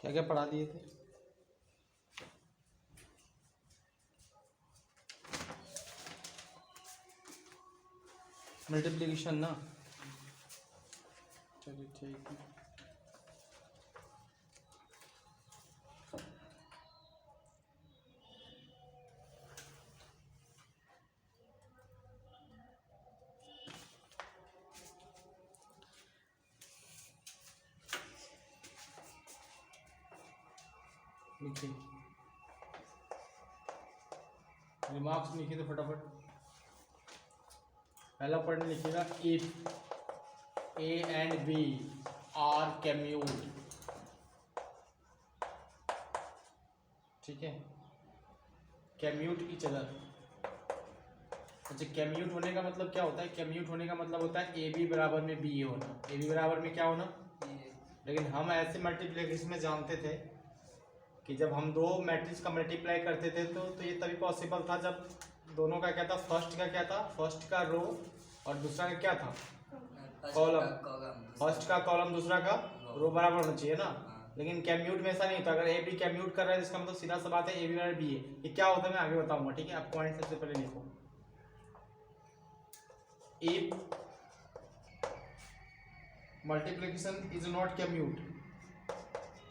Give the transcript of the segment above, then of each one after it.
क्या क्या पढ़ा दिए थे? मल्टीप्लिकेशन ना, चलिए ठीक है। लिखिए, रिमार्क्स लिखिए तो फटाफट। पहला पॉइंट लिखिएगा, if A and B are commute. ठीक है, कैम्यूट ईच अदर। अच्छा, कैम्यूट होने का मतलब क्या होता है? कैम्यूट होने का मतलब होता है ए बी बराबर में बी ए होना। ए बी बराबर में क्या होना? लेकिन हम ऐसे मल्टीप्लिकेशन में जानते थे कि जब हम दो मैट्रिक्स का मल्टीप्लाई करते थे तो ये तभी पॉसिबल था जब दोनों का क्या था, फर्स्ट का क्या था, फर्स्ट का रो और दूसरा का क्या था, कॉलम। फर्स्ट का कॉलम दूसरा का रो बराबर होना चाहिए ना। लेकिन कैम्यूट में ऐसा नहीं होता। अगर ए बी कैम्यूट कर रहा है इसका मतलब सीधा सा बात है ए बी बराबर बी है। ये क्या होता है मैं आगे बताऊंगा, ठीक है। आप पॉइंट सबसे पहले लिखो, if multiplication is not commute,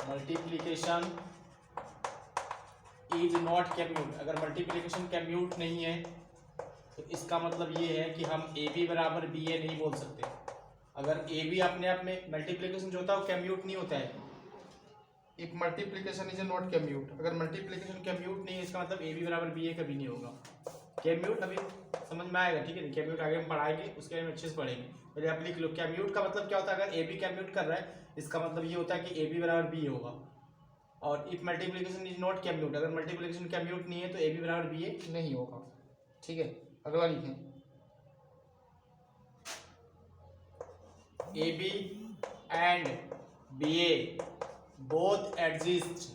multiplication is not commute. अगर मल्टीप्लिकेशन कैम्यूट नहीं है तो इसका मतलब ये है कि हम ए बी बराबर बी ए नहीं बोल सकते। अगर ए बी अपने आप में मल्टीप्लिकेशन जो होता है वो कैम्यूट नहीं होता है। If multiplication is not commute, अगर मल्टीप्लिकेशन कैम्यूट नहीं है इसका मतलब ए बी बराबर बी ए कभी नहीं होगा। कैम्यूट अभी समझ में आएगा, ठीक है। कैम्यूट आगे हम पढ़ाएंगे, उसके बारे में अच्छे से पढ़ेंगे। पहले आप लिख लो, कैम्यूट का मतलब क्या होता है? अगर ए बी कैम्यूट कर रहा है इसका मतलब ये होता है कि ए बी बराबर बी होगा। और if multiplication is not commute, अगर मल्टीप्लिकेशन कैम्यूट नहीं है तो ए बी बराबर बी ए नहीं होगा, ठीक है। अगला लिखें, A B and B A both exist.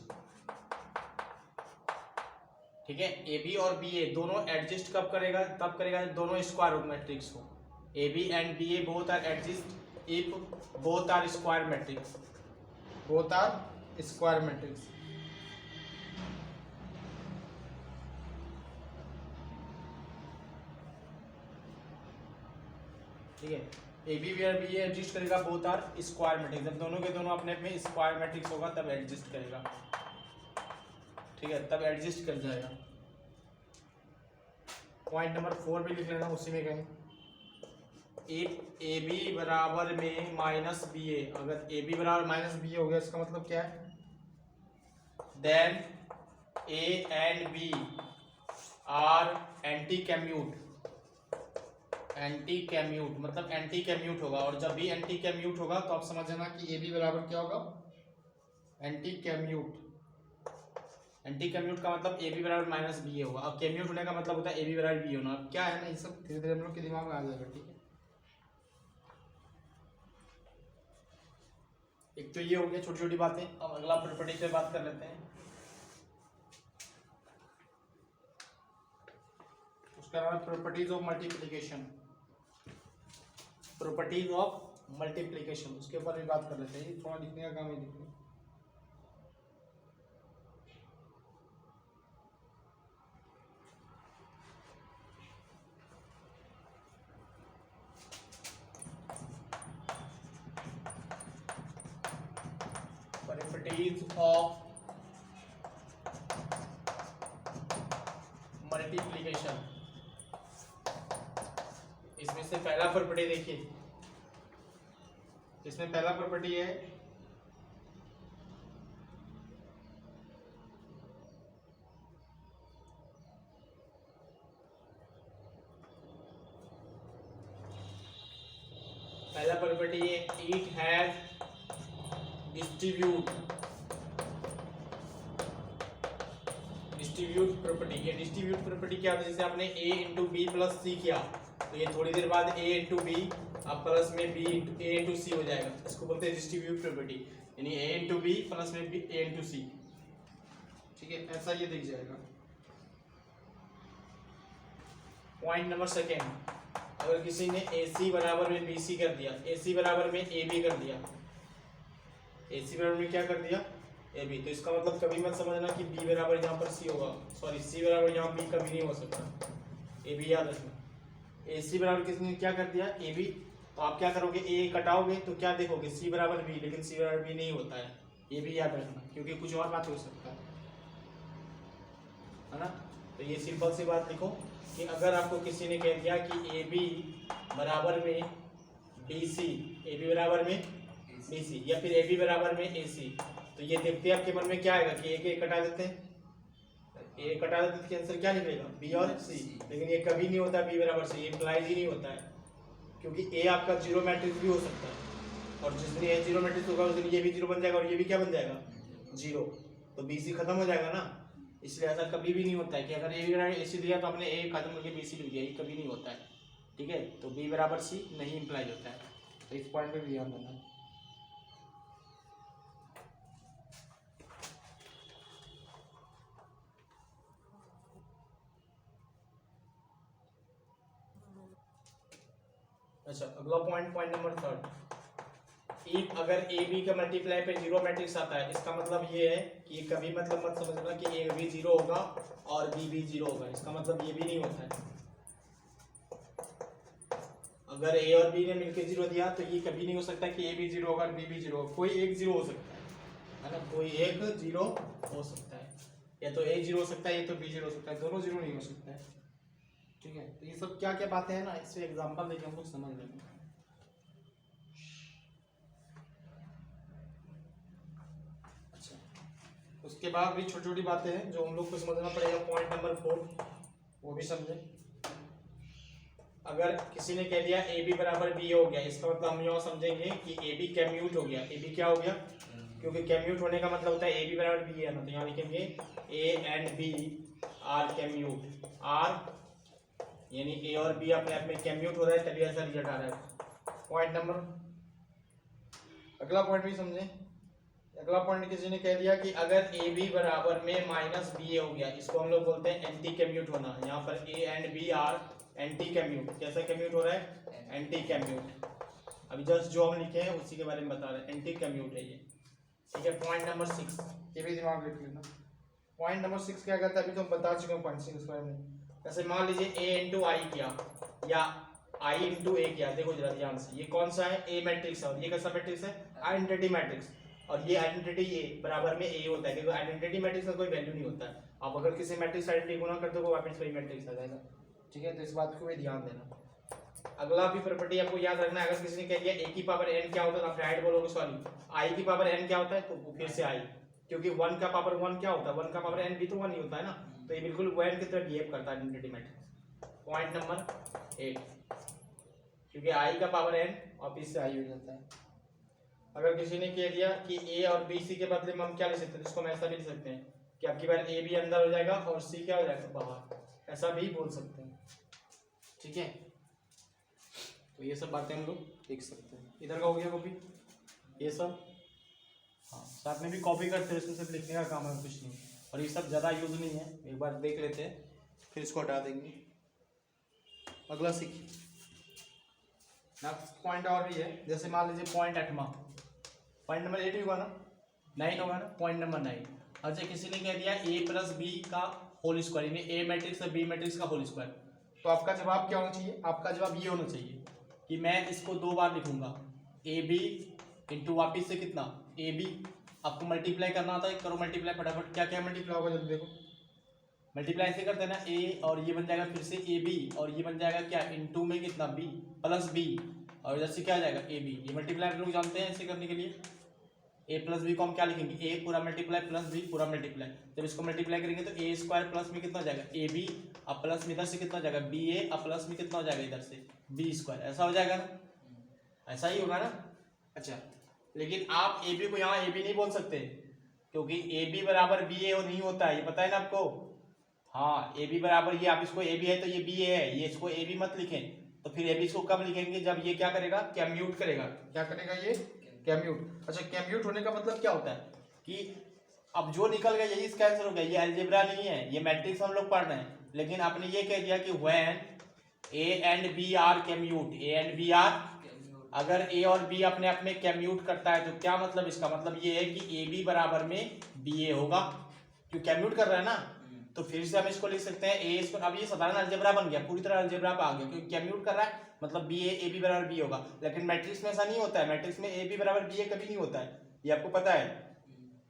ठीक है, ए बी और बी ए दोनों एडजस्ट कब करेगा? तब करेगा जब दोनों स्क्वायर मैट्रिक्स हो। A B and B A both are exist if both are square matrix, both are square matrix. ठीक है, ए बी और बी ए एग्जिस्ट करेगा बोथ आर स्क्वायर मैट्रिक्स। जब दोनों के दोनों अपने में स्क्वायर मैट्रिक्स होगा तब एग्जिस्ट करेगा, ठीक है, तब एग्जिस्ट कर जाएगा। पॉइंट नंबर 4 भी लिख लेना उसी में कहीं, इफ ए बी बराबर में माइनस बी ए। अगर ए बी बराबर माइनस बी हो गया इसका मतलब क्या है? Then A and B are anti commute. Anti commute मतलब एंटी कैम्यूट होगा, और जब भी एंटी कैम्यूट होगा तो आप समझ जाना कि ए बी बराबर क्या होगा? Anti commute. एंटी कैम्यूट का मतलब ए बी बराबर माइनस बी ए होगा। अब कैम्यूट होने का मतलब होता है ए बी बराबर बी होना। अब क्या है ना, ये सब धीरे धीरे हम लोग के दिमाग में आ जाएगा, ठीक है। एक तो ये हो गया छोटी छोटी बातें। अब अगला प्रॉपर्टी पे बात कर लेते हैं, उसका नाम है properties of multiplication. Properties of multiplication, उसके ऊपर भी बात कर लेते हैं। थोड़ा लिखने का काम है, लिखने। Properties of multiplication. इसमें से पहला प्रॉपर्टी देखिए, इसमें पहला प्रॉपर्टी है पहला प्रॉपर्टी है इट हैज डिस्ट्रीब्यूट प्रॉपर्टी। ये डिस्ट्रीब्यूट प्रॉपर्टी क्या होती है? जैसे आपने a इंटू बी प्लस सी किया तो ये थोड़ी देर बाद a इंटू बी अब प्लस में b a इंटू सी हो जाएगा। इसको बोलते हैं डिस्ट्रीब्यूट प्रॉपर्टी, यानी a इंटू बी प्लस में b a इंटू सी, ठीक है, ऐसा ये दिख जाएगा। पॉइंट नंबर सेकेंड, अगर किसी ने AC बराबर में BC कर दिया, AC बराबर में AB कर दिया, AC बराबर में क्या कर दिया? ए बी, तो इसका मतलब कभी मत समझना कि बी बराबर यहाँ पर सी होगा, सॉरी सी बराबर यहाँ बी कभी नहीं हो सकता, ए बी याद रखना। ए सी बराबर किसने क्या कर दिया, ए बी, तो आप क्या करोगे, ए कटाओगे तो क्या देखोगे, सी बराबर बी, लेकिन सी बराबर बी नहीं होता है, ये भी याद रखना, क्योंकि कुछ और बात हो सकता है ना। तो ये सिंपल सी बात लिखो कि अगर आपको किसी ने कह दिया कि ए बी बराबर में बी सी, ए बी बराबर में बी सी, या फिर ए बी बराबर में ए सी, तो ये देखते हैं आपके मन में क्या आएगा कि एक कटा देते हैं, ए कटा देते हैं, आंसर क्या निकलेगा, बी और सी। लेकिन ये कभी नहीं होता बी बराबर सी, ये इम्प्लाइज ही नहीं होता है, क्योंकि ए आपका जीरो मैट्रिक्स भी हो सकता है, और जिस दिन ए जीरो मैट्रिक्स होगा उस दिन ये भी जीरो बन जाएगा और ये भी क्या बन जाएगा, जीरो, तो बी सी खत्म हो जाएगा ना। इसलिए ऐसा कभी भी नहीं होता है कि अगर ए बराबर ए सी दिया तो आपने ए खत्म करके बी सी लिख दिया, ये कभी नहीं होता है, ठीक है। तो बी बराबर सी नहीं इम्प्लाइज होता है, तो इस पॉइंट पे भी ध्यान देना। अच्छा, अगला पॉइंट, पॉइंट नंबर 3, इफ अगर ए बी का मल्टीप्लाई पे जीरो मैट्रिक्स आता है, इसका मतलब ये है कि ये कभी मतलब मत समझना कि ए भी जीरो होगा और बी भी जीरो होगा, इसका मतलब ये भी नहीं होता है। अगर ए और बी ने मिलकर जीरो दिया तो ये कभी नहीं हो सकता कि ए भी जीरो होगा और बी भी जीरो होगा, कोई एक जीरो हो सकता है ना, कोई एक जीरो हो सकता है, या तो ए जीरो हो सकता है या तो बी जीरो हो सकता है, दोनों जीरो नहीं हो सकता है, ठीक है। तो ये सब क्या क्या बातें हैं ना, इससे एग्जांपल लेके हम लोग समझ लेंगे। अच्छा, उसके बाद भी छोटी छोटी बातें हैं जो हम लोग को समझना पड़ेगा। पॉइंट नंबर 4 वो भी समझे। अगर किसी ने कह दिया ए बी बराबर बी हो गया, इसका मतलब हम यहाँ समझेंगे कि ए बी कैम्यूट हो गया। ए बी क्या हो गया, क्योंकि कैम्यूट होने का मतलब होता है ए बी बराबर बी है ना, तो यहाँ लिखेंगे A and B are commute, are यानी ए और बी अपने आप में कैम्यूट हो रहा है, तभी ऐसा रिजल्ट आ रहा है। पॉइंट नंबर, अगला पॉइंट भी समझे। अगला पॉइंट किसी ने कह दिया कि अगर ए बी बराबर में माइनस बी ए हो गया, इसको हम लोग बोलते हैं एंटी कैम्यूट होना। यहाँ पर A and B are anti commute, कैसा कैम्यूट हो रहा है, एंटी कैम्यूट। अभी जस्ट जो हम लिखे हैं उसी के बारे में बता रहे हैं, एंटी कैम्यूट है ये, ठीक है। पॉइंट नंबर 6 ये भी दिमाग लिख लेना। पॉइंट नंबर 6 क्या कहता है, अभी तो हम बता चुके हैं पॉइंट 6 बारे में। जैसे मान लीजिए ए इंटू आई किया या आई इंटू ए किया, देखो जरा ध्यान से, ये कौन सा है, ए मैट्रिक्स है, और ये कैसा मैट्रिक्स है, आइडेंटिटी मैट्रिक्स, और ये आइडेंटिटी ए बराबर में ए होता है, क्योंकि आइडेंटिटी मैट्रिक्स का कोई वैल्यू नहीं होता है। आप अगर किसी मैट्रिक्स आइडेंटिटी गुना करते हो वापस वही मैट्रिक्स आ जाएगा, ठीक है। तो इस बात को भी ध्यान देना। अगला भी प्रॉपर्टी आपको याद रखना है, अगर किसी ने कह दिया ए की पावर एन क्या होता है, आप राइट बोलोगे, सॉरी आई की पावर एन क्या होता है, तो फिर से आई, क्योंकि 1 का पावर 1 क्या होता है, 1 का पावर एन भी तो 1 ही होता है ना, तो ये बिल्कुल वन की तरह बिहेव करता है आइडेंटिटी मैट्रिक्स। पॉइंट नंबर 8, क्योंकि आई का पावर एन और फिर से आई हो जाता है। अगर किसी ने कह दिया कि ए और बी सी के बदले में हम क्या लिख सकते हैं, जिसको हम ऐसा भी लिख सकते हैं कि आपकी बार ए भी अंदर हो जाएगा और सी क्या हो जाएगा, बाहर, ऐसा भी बोल सकते हैं, ठीक है। तो ये सब बातें हम लोग लिख सकते हैं। इधर का हो गया कॉपी, ये सब हाँ साथ में भी कॉपी करते हैं, इसमें सिर्फ लिखने का काम है, कुछ नहीं, और ये सब ज़्यादा यूज नहीं है, एक बार देख लेते हैं फिर इसको हटा देंगे। अगला सीखिए, नेक्स्ट पॉइंट और भी है, जैसे मान लीजिए पॉइंट 8वां, पॉइंट नंबर 8 होगा ना, 9 होगा ना, पॉइंट नंबर 9। अच्छा, किसी ने कह दिया ए प्लस बी का होल स्क्वायर, यानी ए मैट्रिक्स और बी मैट्रिक्स का होल स्क्वायर, तो आपका जवाब क्या होना चाहिए, आपका जवाब ये होना चाहिए कि मैं इसको 2 बार लिखूंगा, ए बी इंटू वापिस से कितना, ए बी, आपको मल्टीप्लाई करना आता है, करो मल्टीप्लाई फटाफट, क्या क्या मल्टीप्लाई होगा जल्दी देखो, मल्टीप्लाई ऐसे करते हैं ना, ए और ये बन जाएगा फिर से ए बी, और ये बन जाएगा क्या, इनटू में कितना बी प्लस बी, और इधर से क्या आ जाएगा ए बी, ये मल्टीप्लाई लोग जानते हैं ऐसे करने के लिए। ए प्लस बी को हम क्या लिखेंगे, ए पूरा मल्टीप्लाई प्लस बी पूरा मल्टीप्लाई, जब इसको मल्टीप्लाई करेंगे तो ए स्क्वायर प्लस में कितना हो जाएगा ए बी, अब प्लस में इधर से कितना हो जाएगा बी ए, अब प्लस में कितना हो जाएगा इधर से बी स्क्वायर, ऐसा हो जाएगा ना, ऐसा ही होगा ना। अच्छा, लेकिन आप ए बी को यहाँ ए बी नहीं बोल सकते, क्योंकि ए बी बराबर बी ए नहीं होता है, ये पता है ना आपको। हाँ, ए बी बराबर ये, आप इसको ए बी है तो ये बी ए है, ये इसको ए बी मत लिखें, तो फिर ए बी को कब लिखेंगे, जब ये क्या करेगा, कैम्यूट करेगा, क्या करेगा ये, कैम्यूट। अच्छा, कैम्यूट होने का मतलब क्या होता है कि अब जो निकल गया यही इसका आंसर हो गया, ये अलजेब्रा नहीं है, ये मैट्रिक्स हम लोग पढ़ रहे हैं, लेकिन आपने ये कह दिया कि when A and B are commute, A and B are अगर ए और बी अपने आप में कम्यूट करता है तो क्या मतलब इसका मतलब ये है कि ए बी बराबर में बी ए होगा, क्यों कम्यूट कर रहा है ना। तो फिर से हम इसको लिख सकते हैं ए स्क्वायर, अब ये साधारण अलजेब्रा बन गया, पूरी तरह अलजेब्रा पे आ गया, क्योंकि कम्यूट कर रहा है मतलब बी ए बी बराबर बी होगा। लेकिन मैट्रिक्स में ऐसा नहीं होता है, मैट्रिक्स में ए बी बराबर बी ए कभी नहीं होता है, ये आपको पता है,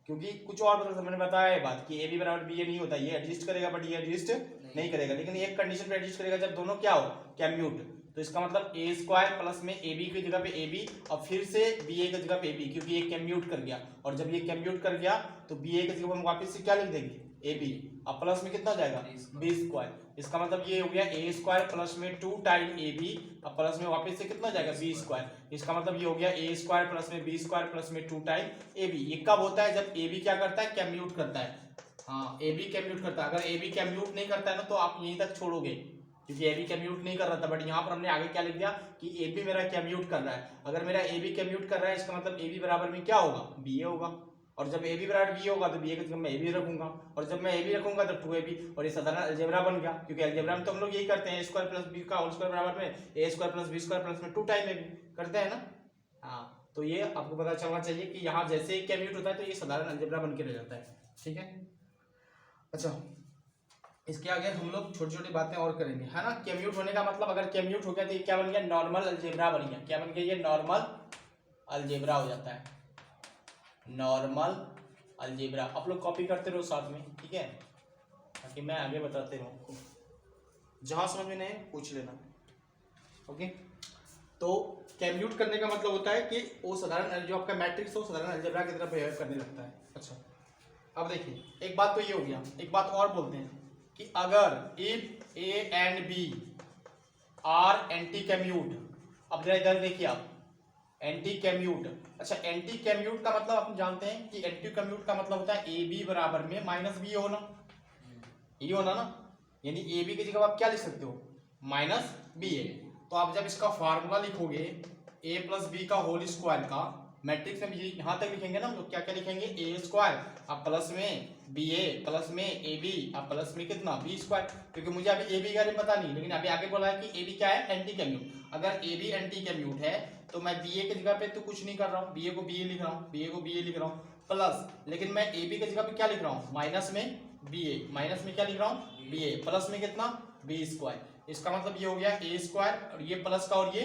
क्योंकि कुछ और मतलब मैंने बताया है बात कि ए बी बराबर बी ए नहीं होता, ये एडजस्ट करेगा बट ये एडजस्ट नहीं करेगा, लेकिन एक कंडीशन पे एडजस्ट करेगा जब दोनों क्या हो कम्यूट। तो इसका मतलब ए स्क्वायर प्लस में ए बी की जगह पे ए बी और फिर से बी ए की जगह पे ए बी, क्योंकि ये कम्यूट कर गया, और जब ये कम्यूट कर गया तो बी ए की जगह हम वापस से क्या लिख देंगे ए बी, अब प्लस में कितना हो जाएगा बी स्क्वायर। इसका मतलब ये हो गया ए स्क्वायर प्लस में 2 टाइम ए बी, अब प्लस में वापस से कितना हो जाएगा बी स्क्वायर। इसका मतलब ये हो गया ए स्क्वायर प्लस में बी स्क्वायर प्लस में 2 टाइम ए बी। ये कब होता है जब ए बी क्या करता है कम्यूट करता है, हाँ ए बी कम्यूट करता है। अगर ए बी कम्यूट नहीं करता है ना तो आप यहीं तक छोड़ोगे, क्योंकि ए बी कम्यूट नहीं कर रहा था, बट यहाँ पर हमने आगे क्या लिख दिया कि ए बी मेरा कम्यूट कर रहा है। अगर मेरा ए बी कम्यूट कर रहा है इसका मतलब ए बी बराबर में क्या होगा बी ए होगा, और जब ए बी बराबर बी होगा तो बी ए की जगह मैं ए बी रखूंगा, और जब मैं ए बी रखूंगा तो 2ab, और ये साधारण अलजेब्रा बन गया, क्योंकि अलजेब्रा में तो हम लोग यही करते हैं, ए स्क्वायर प्लस बी का होल स्क्वायर बराबर में A square plus B square plus में 2 टाइम ए बी करते हैं ना। हाँ तो ये आपको पता चलना चाहिए कि यहाँ जैसे ही कम्यूट होता है तो ये साधारण अलजेब्रा बन के रह जाता है, ठीक है। अच्छा इसके आगे हम लोग छोटी छोटी बातें और करेंगे, है ना। कम्यूट होने का मतलब अगर कम्यूट हो गया तो ये क्या बन गया नॉर्मल अलजेब्रा बन गया, क्या बन गया ये नॉर्मल अलजेब्रा हो जाता है, नॉर्मल अलजेब्रा। आप लोग कॉपी करते रहो साथ में, ठीक है, ताकि मैं आगे बताते रहूँ आपको, जहाँ समझ में नहीं पूछ लेना, ओके। तो कम्यूट करने का मतलब होता है कि वो साधारण जो आपका मैट्रिक्स हो साधारण अलजेब्रा की तरह बिहेव करने लगता है। अच्छा अब देखिए एक बात तो ये हो गया, एक बात और बोलते हैं कि अगर if A and B are anti commute, अब जरा इधर देखिए आप एंटी कम्यूट। अच्छा एंटी कम्यूट का मतलब आप जानते हैं कि एंटी कम्यूट का मतलब होता है ए बी बराबर में माइनस बी होना, ये होना ना, यानी ए बी की जगह आप क्या लिख सकते हो माइनस बी ए। तो आप जब इसका फार्मूला लिखोगे ए प्लस बी का होल स्क्वायर का, मैट्रिक्स में यहाँ तक लिखेंगे ना हम लोग, क्या क्या लिखेंगे ए स्क्वायर अब प्लस में बी ए प्लस में ए बी अब प्लस में कितना बी स्क्वायर, क्योंकि मुझे अभी ए बी के बारे में पता नहीं, लेकिन अभी आगे बोला है कि ए बी क्या है एंटी कम्यूट। अगर ए बी एंटी कम्यूट है तो मैं बी ए की जगह पे तो कुछ नहीं कर रहा हूँ, बी ए को बी ए लिख रहा हूँ, बी ए को बी ए लिख रहा हूँ प्लस, लेकिन मैं ए बी की जगह पे क्या लिख रहा हूँ माइनस में बी ए, माइनस में क्या लिख रहा हूँ बी ए, प्लस में कितना बी स्क्वायर। इसका मतलब ये हो गया ए स्क्वायर और ये प्लस का और ये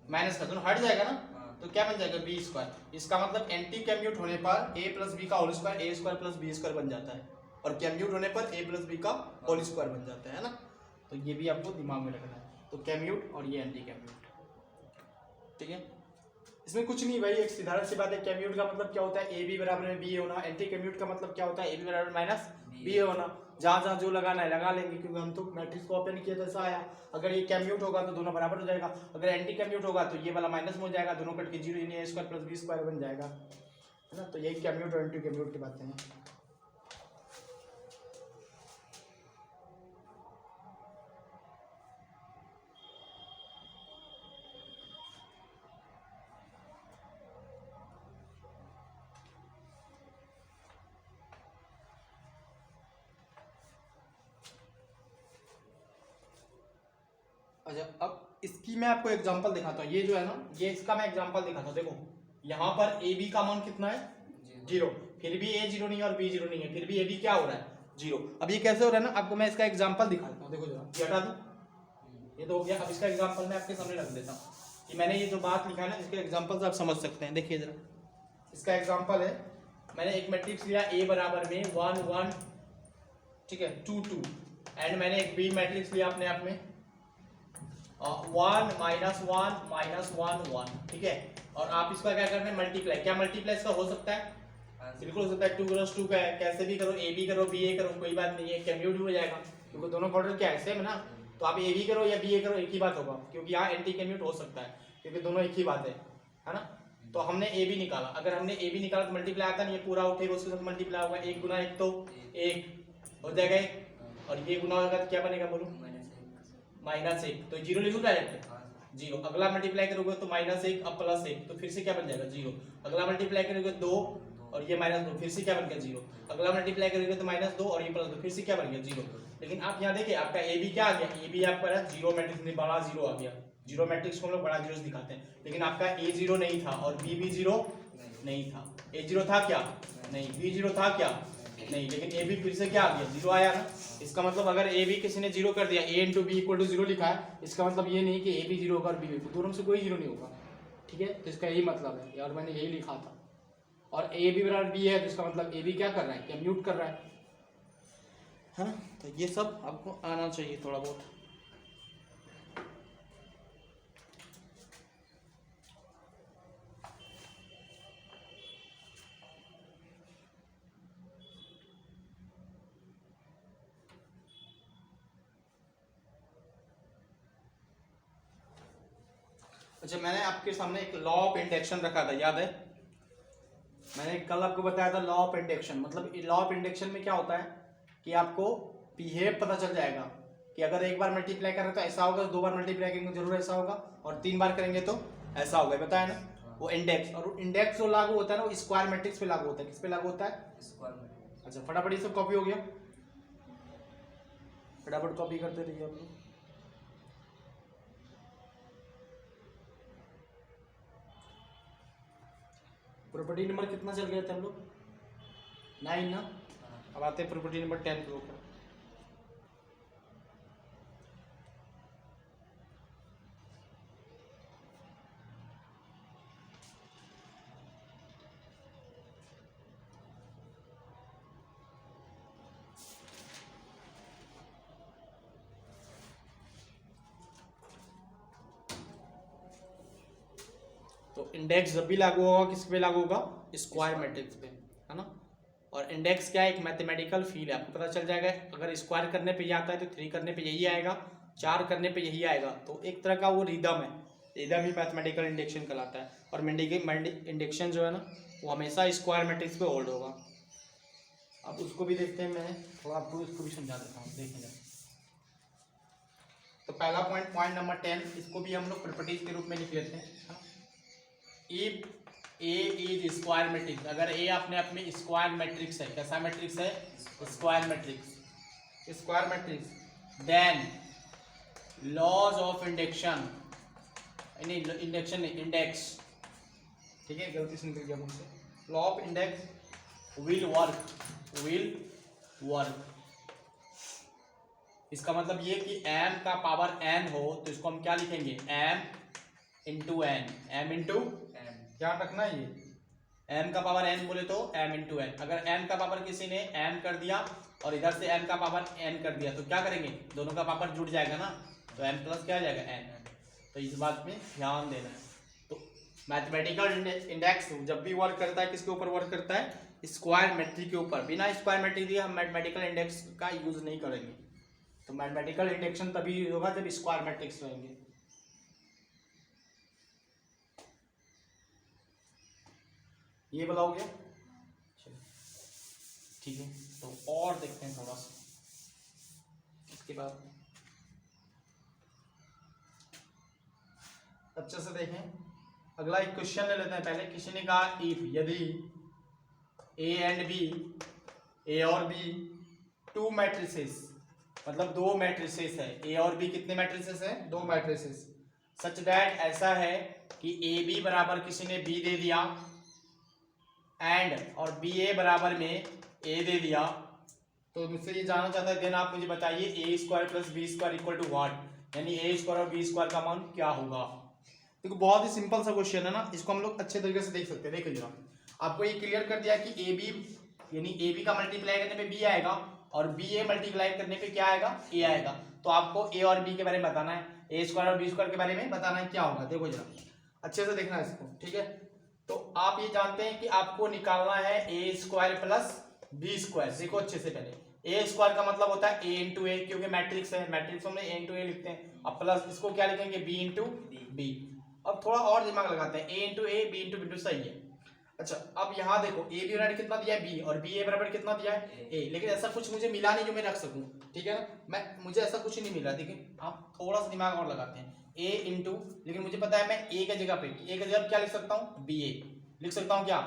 माइनस का दोनों हट जाएगा ना, तो क्या बन जाएगा बी स्क्वायर। इसका मतलब एंटी कम्यूट होने पर ए प्लस बी का होल स्क्वायर ए स्क्वायर प्लस बी स्क्वायर बन जाता है, और कम्यूट होने पर ए प्लस बी का होल स्क्वायर बन जाता है ना। तो ये भी आपको दिमाग में रखना है, तो कम्यूट और ये एंटी कम्यूट, ठीक है। इसमें कुछ नहीं भाई, एक साधारण सी बात है, कम्यूट का मतलब क्या होता है ए बी बराबर में बी ए होना, एंटी कम्यूट का मतलब क्या होता है ए बी बराबर माइनस बी ए होना। जहाँ जहाँ जो लगाना है लगा लेंगे, क्योंकि हम तो मैट्रिक्स को ओपन किया तो ऐसा आया। अगर ये कम्यूट होगा तो दोनों बराबर हो जाएगा, अगर एंटी कम्यूट होगा तो ये वाला माइनस में हो जाएगा, दोनों कट के जीरो, यानी A square plus B square बन जाएगा, है ना। तो यही कम्यूट और एंटी कम्यूट की बातें हैं। अच्छा अब इसकी मैं आपको एग्जांपल दिखाता हूँ, ये जो है ना ये इसका मैं एग्जांपल दिखाता हूँ। देखो यहाँ पर ए बी का मान कितना है जीरो, फिर भी ए जीरो नहीं है और बी जीरो नहीं है, फिर भी ए बी क्या हो रहा है जीरो। अब ये कैसे हो रहा है ना, आपको मैं इसका एग्जांपल दिखाता हूँ। देखो जरा ये हटा दूँ, ये तो हो गया। अब इसका एग्जांपल मैं आपके सामने रख देता हूँ कि मैंने ये जो बात लिखा है ना इसके एग्जांपल से आप समझ सकते हैं। देखिए जरा इसका एग्जांपल है, मैंने एक मैट्रिक्स लिया ए बराबर में 1 1, ठीक है 2 2, एंड मैंने एक बी मैट्रिक्स लिया अपने आप में 1 -1 -1 1, ठीक है। और आप इसका क्या करना है मल्टीप्लाई, क्या मल्टीप्लाई इसका हो सकता है बिल्कुल हो सकता है, 2 × 2 का है, कैसे भी करो ए बी करो बी ए करो कोई बात नहीं है, कम्यूट हो जाएगा क्योंकि दोनों का ऑर्डर क्या है सेम है ना। तो आप ए बी करो या बी ए करो एक ही बात होगा, क्योंकि यहाँ एंटी कम्यूट हो सकता है क्योंकि दोनों एक ही बात है ना। तो हमने ए बी निकाला, अगर हमने ए बी निकाला तो मल्टीप्लाई आता नहीं, ये पूरा उठेगा उसके साथ मल्टीप्लाई होगा, 1 × 1 तो 1 हो जाएगा 1, और ये गुना होगा तो क्या बनेगा बोलो -1, तो जीरो लिखो डायरेक्ट जीरो। अगला मल्टीप्लाई करोगे तो -1 अब +1 तो फिर से क्या बन जाएगा जीरो। अगला मल्टीप्लाई करोगे 2 और ये -2 फिर से क्या बन गया जीरो। अगला मल्टीप्लाई करोगे तो -2 और ये +2 फिर से क्या बन गया जीरो। लेकिन आप यहाँ देखिए आपका ए बी क्या आ गया, ए बी आपका जीरो मैट्रिक्स में बड़ा जीरो आ गया, जीरो मैट्रिक्स को हम लोग बड़ा जीरो से दिखाते हैं, लेकिन आपका ए जीरो नहीं था और बी भी जीरो नहीं था। ए जीरो था क्या? नहीं। बी जीरो था क्या? नहीं। लेकिन ए बी फिर से क्या आ गया? जीरो आया ना। इसका मतलब अगर ए बी किसी ने जीरो कर दिया, A into B equal to zero लिखा है, इसका मतलब ये नहीं कि ए बी जीरो होगा और बी भी, दोनों में से कोई जीरो नहीं होगा। ठीक है, तो इसका यही मतलब है, और मैंने यही लिखा था। और ए बी बराबर बी है, तो इसका मतलब ए बी क्या कर रहा है? कम्यूट कर रहा है ना। तो ये सब आपको आना चाहिए थोड़ा बहुत। अच्छा, मैंने आपके सामने एक लॉ ऑफ इंडक्शन रखा था, याद है? मैंने कल आपको बताया था लॉ ऑफ इंडक्शन। मतलब लॉ ऑफ इंडक्शन में क्या होता है कि आपको बिहेव पता चल जाएगा कि अगर एक बार मल्टीप्लाई करें तो ऐसा होगा, 2 बार मल्टीप्लाई करेंगे जरूर ऐसा होगा, और 3 बार करेंगे तो ऐसा होगा, बताया ना। वो इंडेक्स, और इंडेक्स जो लागू होता है ना वो स्क्वायर मैट्रिक्स पे लागू होता है। किस पे लागू होता है? Square matrix. अच्छा, फटाफट ये सब कॉपी हो गया, फटाफट कॉपी करते रहिए आप लोग। प्रॉपर्टी नंबर कितना चल गया था हम लोग? 9 ना। अब आते हैं प्रॉपर्टी नंबर 10 के ऊपर। तो इंडेक्स जब भी लागू होगा किस पे लागू होगा? स्क्वायर मैट्रिक्स पे, है ना। और इंडेक्स क्या है? एक मैथमेटिकल फील्ड है, आपको पता चल जाएगा। अगर स्क्वायर करने पे ये आता है तो 3 करने पे यही आएगा, 4 करने पे यही आएगा। तो एक तरह का वो रिदम है, रिदम ही मैथमेटिकल इंडेक्शन कहलाता है। और इंडेक्शन जो है ना वो हमेशा स्क्वायर मैट्रिक्स पे होल्ड होगा। अब उसको भी देखते हैं, मैं थोड़ा आपको इसको भी समझा देता हूँ, देखेंगे। तो पहला पॉइंट नंबर 10, इसको भी हम लोग प्रॉपर्टीज के रूप में लिख लेते हैं। If A is square matrix, अगर ए अपने आप में स्क्वायर मैट्रिक्स है, कैसा मैट्रिक्स है? Square matrix, square matrix, then laws of induction, induction नहीं, इंडेक्स, ठीक है, गलती से निकल गया मुझसे। Law of index will work. इसका मतलब ये कि m का पावर n हो तो इसको हम क्या लिखेंगे? m into N, m into N, ध्यान रखना ये m का पावर n बोले तो m इंटू एन। अगर m का पावर किसी ने m कर दिया और इधर से m का पावर n कर दिया तो क्या करेंगे? दोनों का पावर जुड़ जाएगा ना, तो m प्लस क्या आ जाएगा? n। तो इस बात में ध्यान देना है। तो मैथमेटिकल इंडेक्स जब भी वर्क करता है किसके ऊपर वर्क करता है? स्क्वायर मैट्रिक्स के ऊपर। बिना स्क्वायर मैट्रिक्स दिए हम मैथमेटिकल इंडेक्स का यूज नहीं करेंगे। तो मैथमेटिकल इंडेक्शन तभी होगा जब स्क्वायर मैट्रिक्स रहेंगे। ये वाला हो गया, ठीक है। तो और देखते हैं थोड़ा सा इसके बाद, अच्छे से देखें। अगला एक क्वेश्चन ले लेते हैं। पहले किसी ने कहा इफ, यदि ए एंड बी, ए और बी, 2 मैट्रिसेस, मतलब 2 मैट्रिसेस है। ए और बी कितने मैट्रिसेस है? 2 मैट्रिसेस। सच दैट, ऐसा है कि ए बी बराबर किसी ने बी दे दिया एंड, और बी ए बराबर में ए दे दिया। तो मुझसे ये जानना चाहता है, देन आप मुझे बताइए A square plus B square equal to what, यानी ए स्क्वायर और बी स्क्वायर का मान क्या होगा। देखो बहुत ही सिंपल सा क्वेश्चन है ना, इसको हम लोग अच्छे तरीके से देख सकते हैं। देखो जरा, आपको ये क्लियर कर दिया कि ए बी, यानी ए बी का मल्टीप्लाई करने पे बी आएगा और बी ए मल्टीप्लाई करने पे क्या आएगा? ए आएगा। तो आपको ए और बी के बारे में बताना है, ए स्क्वायर और बी स्क्वायर के बारे में बताना है क्या होगा। देखो जरा अच्छे से देखना है इसको, ठीक है। तो आप ये जानते हैं कि आपको निकालना है A square plus B square. देखो अच्छे से, पहले ए स्क्वायर का मतलब होता है ए इंटू ए, क्योंकि मैट्रिक्स है, मैट्रिक्स में ए इंटू ए लिखते हैं। अब प्लस इसको क्या लिखेंगे? B into B. अब थोड़ा और दिमाग लगाते हैं, A into A, B into B, सही है। अच्छा, अब यहाँ देखो ए बी बराबर कितना दिया है? बी, और बी ए बराबर कितना दिया है? ए। लेकिन ऐसा कुछ मुझे मिला नहीं जो मैं रख सकूं, ठीक है ना। मुझे ऐसा कुछ नहीं मिला। देखिए आप थोड़ा सा दिमाग और लगाते हैं, ए इंटू, लेकिन मुझे पता है मैं ए के जगह पे, ए के जगह क्या लिख सकता हूँ? बी ए लिख सकता हूँ क्या?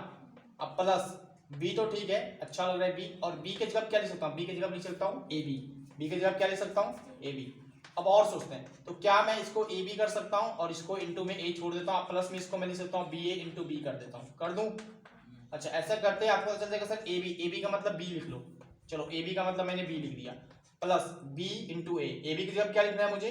अब प्लस बी, तो ठीक है, अच्छा लग रहा है बी, और बी के जगह क्या लिख सकता हूँ? बी के जगह लिख सकता हूँ ए बी, बी के जगह क्या लिख सकता हूँ? A B. अब और सोचते हैं, तो क्या मैं इसको ए बी कर सकता हूँ और इसको इंटू में ए छोड़ देता हूँ, प्लस में इसको मैं लिख सकता हूँ बी ए इंटू बी कर देता हूँ, कर दूं? अच्छा, ऐसा करते हैं आपको पता चल जाएगा सर ए बी का मतलब बी लिख लो। चलो ए बी का मतलब मैंने बी लिख दिया, plus B into A B की जगह क्या लिखना है मुझे?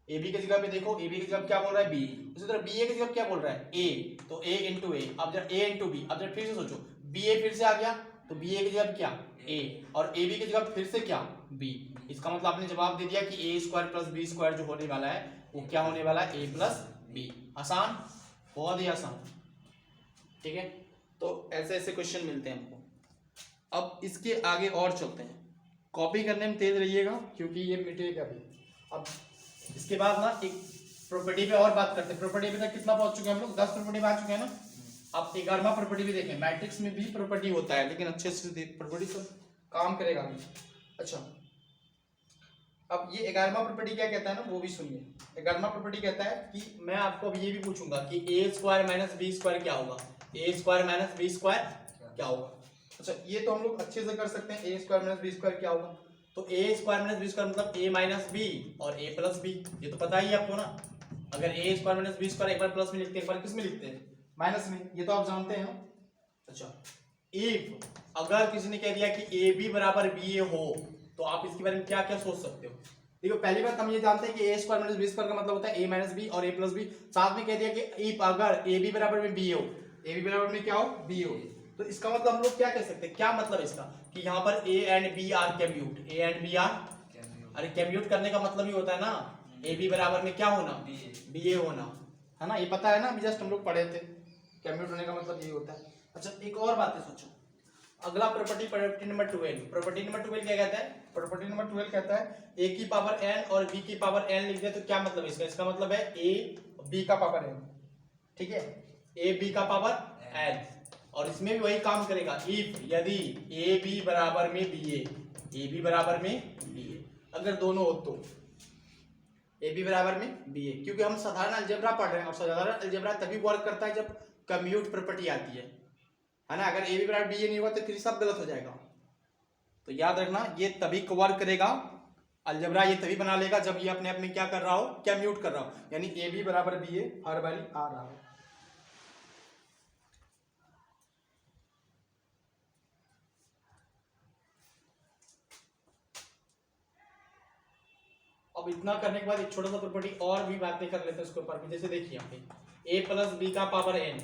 ए बी की जगह पे देखो, ए बी की जगह क्या बोल रहा है बी, उसी तरह बी ए की जगह क्या बोल रहा है ए, तो ए इंटू ए। अब जब ए इंटू बी, अब जब फिर से सोचो बी ए फिर से आ गया, तो बी ए की जगह क्या ए, और ए बी की जगह फिर से क्या बी। इसका मतलब आपने जवाब दे दिया कि ए स्क्वायर प्लस बी स्क्वायर जो होने वाला है वो क्या होने वाला है, ए प्लस बी। आसान, बहुत ही आसान, ठीक है। तो ऐसे ऐसे क्वेश्चन मिलते हैं हमको। अब इसके आगे और चलते हैं, कॉपी करने में तेज रहिएगा क्योंकि ये मिटेगा भी। अब इसके बाद ना एक प्रॉपर्टी पे और बात करते हैं। प्रॉपर्टी पे तक कितना पहुंच चुके हैं हम लोग? 10 प्रॉपर्टी में आ चुके हैं ना। अब 11वां प्रॉपर्टी भी देखें। मैट्रिक्स में भी प्रॉपर्टी होता है, लेकिन अच्छे से प्रॉपर्टी सब काम करेगा भी। अच्छा, अब ये 11वां प्रॉपर्टी क्या कहता है ना, वो भी सुनिए। 11वां प्रॉपर्टी कहता है कि मैं आपको अब ये भी पूछूंगा कि ए स्क्वायर माइनस बी स्क्वायर क्या होगा, ए स्क्वायर माइनस बी स्क्वायर क्या होगा। अच्छा, ये तो हम लोग अच्छे से कर सकते हैं, A square minus B square क्या होगा। तो ए स्क्वायर माइनस बी स्क्वायर मतलब ए माइनस बी और ए प्लस बी, ये तो पता ही है आपको ना। अगर ए स्क्वायर माइनस बी स्क्वायर एक बार प्लस में लिखते हैं, एक बार किस में लिखते हैं, माइनस में, ये तो आप जानते हैं ना। अच्छा, इफ अगर किसी ने कह दिया कि ए बी बराबर बी ए हो, तो आप इसके बारे में क्या क्या सोच सकते हो। देखो, पहली बात हम ये जानते हैं कि ए स्क्वायर माइनस बी स्क्वायर का मतलब होता है ए माइनस बी और ए प्लस बी। साथ में कह दिया कि इफ अगर ए बी बराबर में बी हो, ए बी बराबर में क्या हो, बी हो, तो इसका मतलब हम लोग क्या कह सकते हैं, क्या मतलब इसका कि यहाँ पर A and B are commute, A and B are, अरे कैम्यूट करने का मतलब ही होता है ना ए बी बराबर में क्या होना, बी ए होना, है ना। ये पता है ना, अभी जस्ट हम लोग पढ़े थे, कैम्यूट होने का मतलब ये होता है। अच्छा, एक और बात है, सोचो अगला property, property number 12। Property number 12 क्या कहता है? प्रॉपर्टी नंबर 12 कहता है ए की पावर एन और बी की पावर एन लिख दे तो क्या मतलब इसका? इसका मतलब है ए बी का पावर एन, ठीक है, ए बी का पावर एन। और इसमें भी वही काम करेगा, इफ यदि ए बी बराबर में बी ए बी बराबर में बी ए, अगर दोनों हो तो ए बी बराबर में बी ए। क्योंकि हम साधारण अलजेब्रा पढ़ रहे हैं और साधारण अलजेब्रा तभी वर्क करता है जब कम्यूट प्रॉपर्टी आती है ना। अगर ए बी बराबर बी ए नहीं हुआ तो फिर सब गलत हो जाएगा। तो याद रखना, ये तभी वर्क करेगा अलजेब्रा, ये तभी बना लेगा जब ये अपने आप में क्या कर रहा हो, क्या म्यूट कर रहा हो, यानी ए बी बराबर बी ए हर बारी आ रहा हो। अब इतना करने के बाद एक छोटा सा प्रॉपर्टी और भी बातें कर लेते हैं उसके ऊपर भी। जैसे देखिए यहाँ पे ए प्लस बी का पावर एन,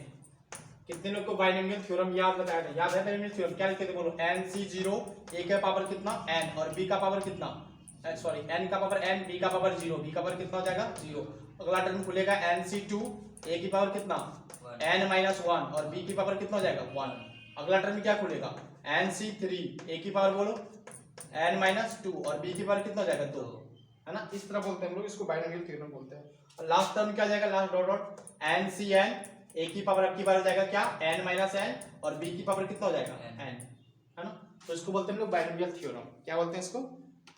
कितने लोग को बाइनोमियल थ्योरम याद बताया था? याद है बाइनोमियल थ्योरम? क्या लिखते थे बोलो, एन सी 0, ए का पावर कितना एन और बी का पावर कितना, सॉरी एन का पावर एन, बी का पावर 0, बी का पावर कितना हो जाएगा 0। अगला टर्म खुलेगा एन सी 2, ए की पावर कितना एन माइनस 1 और बी की पावर कितना हो जाएगा 1। अगला टर्म क्या खुलेगा एन सी 3, ए की पावर बोलो एन माइनस 2 और बी की पावर कितना हो जाएगा 2, है ना। इस तरह बोलते हैं हम लोग इसको, बाइनोमियल थ्योरम बोलते हैं। लास्ट टर्म क्या जाएगा, last dot dot N C N, A की पावर आपकी बार हो जाएगा क्या एन माइनस एन और बी की पावर कितना हो जाएगा एन, है ना। तो इसको बोलते हैं हम लोग बाइनोमियल थ्योरम। क्या बोलते हैं इसको?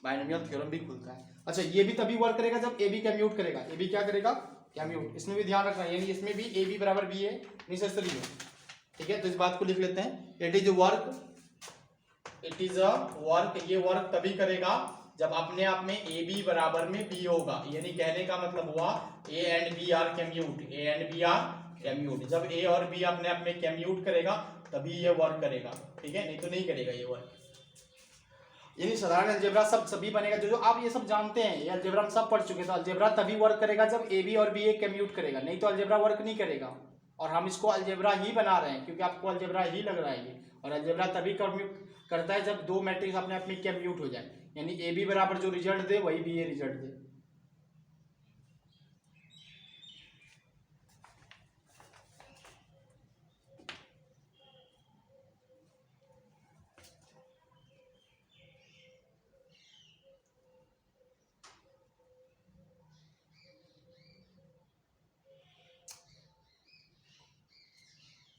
बाइनोमियल थ्योरम भी खुलता है। अच्छा, ये भी तभी वर्क करेगा जब ए बी कैम्यूट करेगा। ए बी क्या करेगा, कैम्यूट। इसमें भी ध्यान रखना, यानी इसमें भी ए बी बराबर बी ए नेसेसरी है, ठीक है। तो इस बात को लिख लेते हैं, it is work, it is a work, ये वर्क तभी करेगा जब अपने आप में ए बी बराबर में बी होगा। यानी कहने का मतलब हुआ A and B are commute, A and B are commute. जब ए और बी अपने आप में कैम्यूट करेगा तभी ये वर्क करेगा, ठीक है, नहीं तो नहीं करेगा ये वर्क। यानी साधारण अलजेब्रा सब सभी बनेगा, जो जो आप ये सब जानते हैं, ये अलजेब्रा हम सब पढ़ चुके हैं। तो अलजेब्रा तभी वर्क करेगा जब ए बी और बी ए कैम्यूट करेगा, नहीं तो अलजेब्रा वर्क नहीं करेगा। और हम इसको अलजेब्रा ही बना रहे हैं क्योंकि आपको अलजेब्रा ही लग रहा है ये। और अलजेब्रा तभी करता है जब दो मैट्रिक्स अपने आप में कैम्यूट हो जाए, यानी ए बी बराबर जो रिजल्ट दे वही बी ए रिजल्ट दे।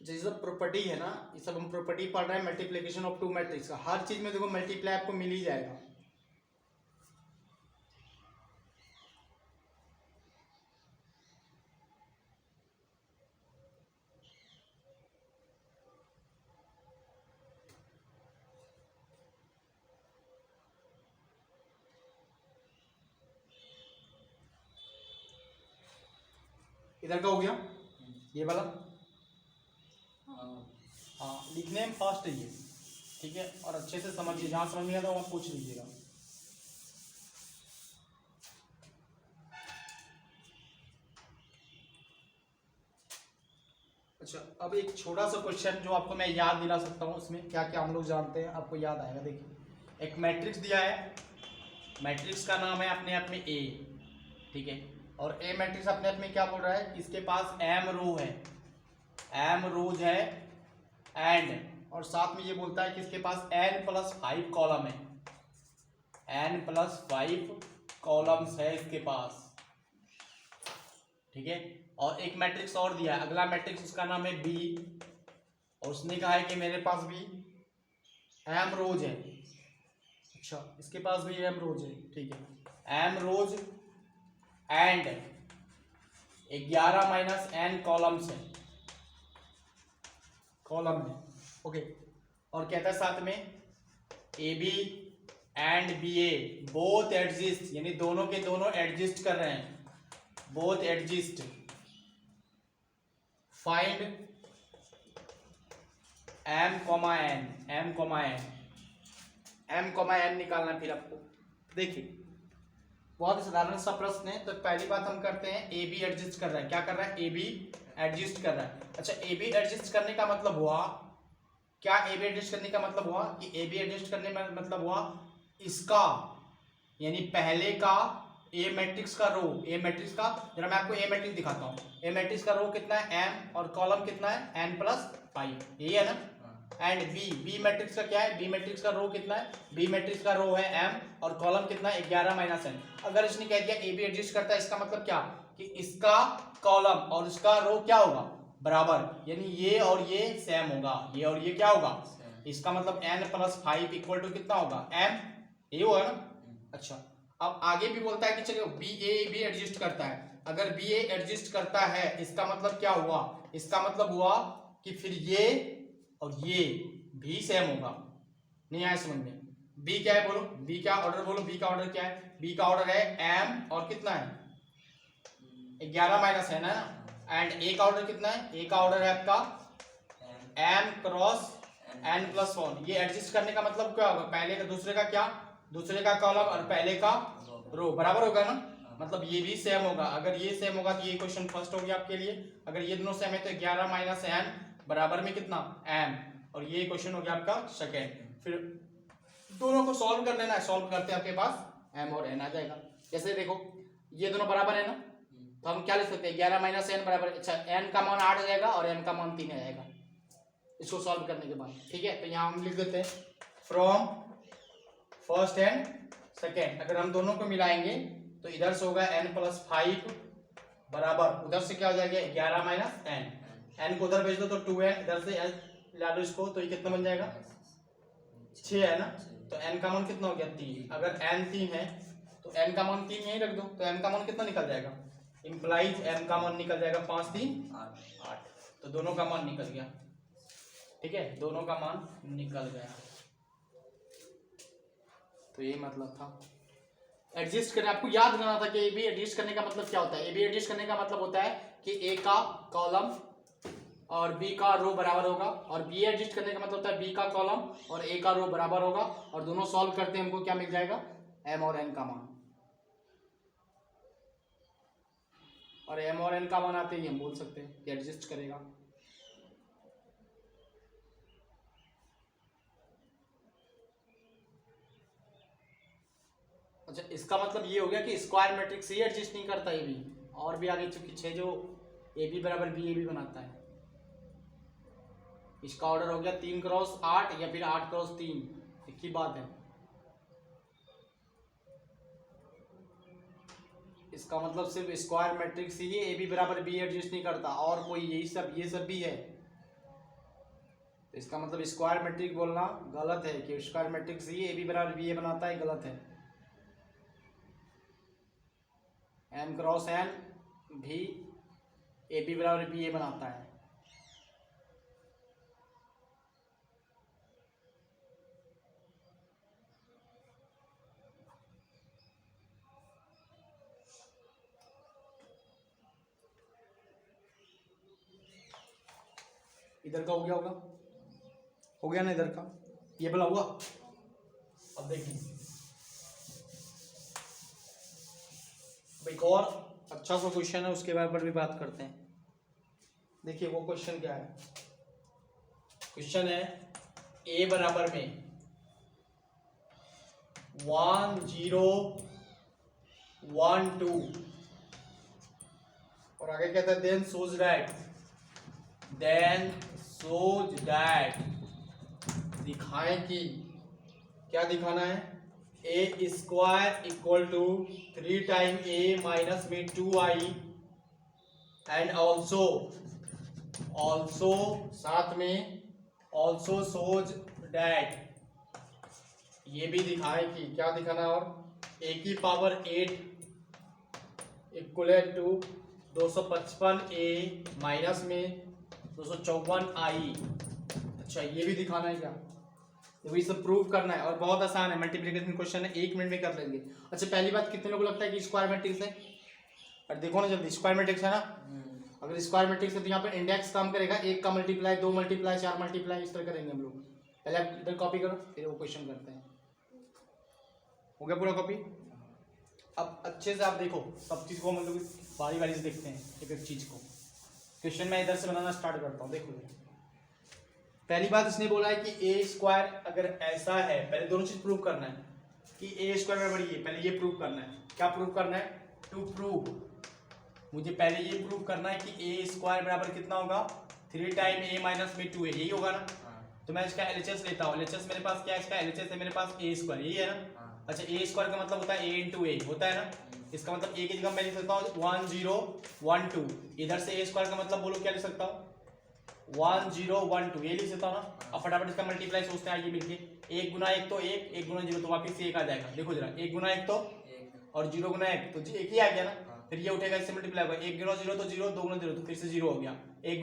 ये सब प्रॉपर्टी है ना, ये सब हम प्रॉपर्टी पढ़ रहे हैं मल्टीप्लिकेशन ऑफ टू मैट्रिक्स का। हर चीज में देखो मल्टीप्लाई आपको मिल ही जाएगा। इधर का हो गया ये वाला। हाँ लिखने में फास्ट है ये, ठीक है। और अच्छे से समझिए, जहाँ समझ नहीं आता वहाँ पूछ लीजिएगा। अच्छा अब एक छोटा सा क्वेश्चन जो आपको मैं याद दिला सकता हूँ, उसमें क्या क्या हम लोग जानते हैं आपको याद आएगा। देखिए एक मैट्रिक्स दिया है, मैट्रिक्स का नाम है अपने आप में ए, ठीक है। और ए मैट्रिक्स अपने आप में क्या बोल रहा है, इसके पास एम रो है, एम रोज है, एंड और साथ में ये बोलता है कि इसके पास n+5 कॉलम है, n+5 कॉलम्स है इसके पास, ठीक है। और एक मैट्रिक्स और दिया है, अगला मैट्रिक्स उसका नाम है बी, और उसने कहा है कि मेरे पास भी एम रोज है। अच्छा इसके पास भी एम रोज है, ठीक है। M rows and 11-n columns है, कॉलम है, ओके। और कहता है साथ में A B and B A both exist, यानी दोनों के दोनों एडजिस्ट कर रहे हैं, both exist, find m, n, m, n निकालना है फिर आपको। देखिए बहुत ही साधारण सा प्रश्न है। तो पहली बात हम करते हैं, ए बी एडजस्ट कर रहा है, क्या कर रहा है, ए बी एडजस्ट कर रहा है। अच्छा ए बी एडजस्ट करने का मतलब हुआ क्या, ए बी एडजस्ट करने का मतलब हुआ कि ए बी एडजस्ट करने का मतलब हुआ इसका, यानी पहले का ए मैट्रिक्स का रो, ए मैट्रिक्स का, जरा मैं आपको ए मैट्रिक्स दिखाता हूँ। ए मैट्रिक्स का रो कितना है m, और कॉलम कितना है n+5, यही है ना। एंड बी मैट्रिक्स का क्या है, बी मैट्रिक्स का रो कितना है, बी मैट्रिक्स का रो है m, और कॉलम कितना है 11-n। अगर इसने कह दिया ए बी एडजस्ट करता है, इसका मतलब क्या कि इसका कॉलम और इसका रो क्या होगा, बराबर, यानी ये और ये सेम होगा, ये और ये क्या होगा, इसका मतलब n+5 इक्वल टू कितना होगा m, ये होगा ना। अच्छा अब आगे भी बोलता है कि चलिए बी ए भी एडजस्ट करता है, अगर बी ए एडजस्ट करता है इसका मतलब क्या हुआ, इसका मतलब हुआ कि फिर ये और ये भी सेम होगा। नहीं आया समझ में, बी क्या है बोलो, बी का ऑर्डर बोलो, बी का ऑर्डर क्या है, बी का ऑर्डर है एम और कितना है 11 है ना, एंड ए का ऑर्डर कितना है, ए का ऑर्डर है आपका m×n+1। ये एडजस्ट करने का मतलब क्या होगा, पहले का दूसरे का क्या, दूसरे का कॉलम और पहले का रो बराबर होगा ना, मतलब ये भी सेम होगा। अगर ये सेम होगा तो ये क्वेश्चन फर्स्ट हो गया आपके लिए। अगर ये दोनों सेम है तो 11-n बराबर में कितना m, और ये क्वेश्चन हो गया आपका सेकेंड। फिर दोनों को सॉल्व कर लेना है, सॉल्व करते आपके पास m और n आ जाएगा। जैसे देखो ये दोनों बराबर है ना, तो हम क्या लिख सकते हैं 11-n बराबर, अच्छा n का मान 8 आ जाएगा और m का मान 3 आ जाएगा इसको सॉल्व करने के बाद, ठीक है। तो यहाँ हम लिख देते हैं फ्रॉम फर्स्ट एंड सेकेंड, अगर हम दोनों को मिलाएंगे तो इधर से होगा n+5 बराबर, उधर से क्या हो जाएगा 11-n, n को उधर भेज दो तो 2n, इधर से ला लो इसको तो ये कितना बन जाएगा 6 है ना, तो n का मान कितना हो गया 3। अगर n 3 है तो n का मान 3 यहीं रख दो, तो n का मान कितना निकल जाएगा, इंप्लाइज m का मान निकल जाएगा 5 3 8, तो दोनों का मान निकल गया, ठीक है, दोनों का मान निकल गया। तो यही मतलब था एडजस्ट करने, आपको याद करना था कि ए बी एडजस्ट करने का मतलब क्या होता है। ए बी एडजस्ट करने का मतलब होता है कि ए का कॉलम और बी का रो बराबर होगा, और बी एडजस्ट करने का मतलब होता है बी का कॉलम और ए का रो बराबर होगा, और दोनों सॉल्व करते हैं हमको क्या मिल जाएगा m और n का मान, और m और n का मान आते ही हम बोल सकते हैं कि एडजस्ट करेगा। अच्छा इसका मतलब ये हो गया कि स्क्वायर मैट्रिक्स ही एडजस्ट नहीं करता ए बी, और भी आगे चूंकि 6 जो ए बी बराबर बी ए बी बनाता है, इसका ऑर्डर हो गया 3×8 या फिर 8×3, एक ही बात है। इसका मतलब सिर्फ स्क्वायर मैट्रिक्स ही ए बी बराबर बी एडजस्ट नहीं करता, और कोई यही सब ये सब भी है। तो इसका मतलब स्क्वायर मैट्रिक्स बोलना गलत है कि स्क्वायर मैट्रिक्स ही ए बी बराबर बी ए बनाता है, गलत है। m×n भी ए बी बराबर बी ए बनाता है। इधर का हो गया होगा, हो गया ना इधर का, ये भला हुआ। अब देखिए एक और अच्छा सा क्वेश्चन है, उसके बारे में भी बात करते हैं। देखिए वो क्वेश्चन क्या है, क्वेश्चन है a बराबर में 1 0 1 2 और आगे कहता है देन सोज दैट दिखाएं कि, क्या दिखाना है, A square equal to 3 time A minus में 2i एंड ऑल्सो साथ में ऑल्सो सोज डैट, ये भी दिखाए कि, क्या दिखाना है, और ए की power 8 equal to 255 A minus में 254 आई। अच्छा ये भी दिखाना है क्या, तो ये सब प्रूव करना है और बहुत आसान है, मल्टीप्लिकेशन क्वेश्चन है, 1 मिनट में कर लेंगे। अच्छा पहली बात, कितने लोगों को लगता है कि स्क्वायर मैट्रिक्स है, और देखो ना जल्दी, स्क्वायर मैट्रिक्स है ना, अगर स्क्वायर मैट्रिक्स है तो यहाँ पे इंडेक्स काम करेगा, 1 का मल्टीप्लाई, 2 मल्टीप्लाई, 4 मल्टीप्लाई, इस तरह करेंगे हम लोग। पहले आप इधर कॉपी करो, फिर वो क्वेश्चन करते हैं। हो गया पूरा कॉपी। अब अच्छे से आप देखो सब चीज़ को, मतलब बारी बारी से देखते हैं एक एक चीज़ को। क्वेश्चन मैं इधर से बनाना स्टार्ट करता हूँ। देखो पहली बात इसने बोला है कि ए स्क्वायर अगर ऐसा है, पहले दोनों चीज प्रूव करना है कि ए स्क्वायर बराबर ये, पहले ये प्रूव करना है। क्या प्रूव करना है, टू प्रूव, मुझे पहले ये प्रूव करना है कि ए स्क्वायर बराबर कितना होगा, 3 टाइम ए माइनस में 2 है, यही होगा ना। तो मैं इसका एलएचएस लेता हूँ, एलएचएस मेरे पास क्या है, इसका एलएचएस है मेरे पास ए स्क्वायर, यही है ना। अच्छा ए स्क्वायर का मतलब होता है ए इंटू ए होता है ना, इसका मतलब ए की जगह मैं लिख सकता हूँ 1 0 1 2, इधर से ए स्क्वायर का मतलब बोलो क्या लिख सकता हूँ, 1 0 1 2, ये लिख सकता हूँ ना। अब फटाफट इसका मल्टीप्लाई सोचते हैं आइए मिलके, 1 गुना 1 तो 1, 1 गुना 0 तो वापिस से 1 आ जाएगा। देखो जरा, 1 गुना 1 तो 1 और 0 गुना 1 तो 1 ही आ गया ना। फिर ये उठेगा, इससे मल्टीप्लाई होगा, 1 गुना 0 तो 0, 2 गुना 0 तो फिर से 0 हो गया, 1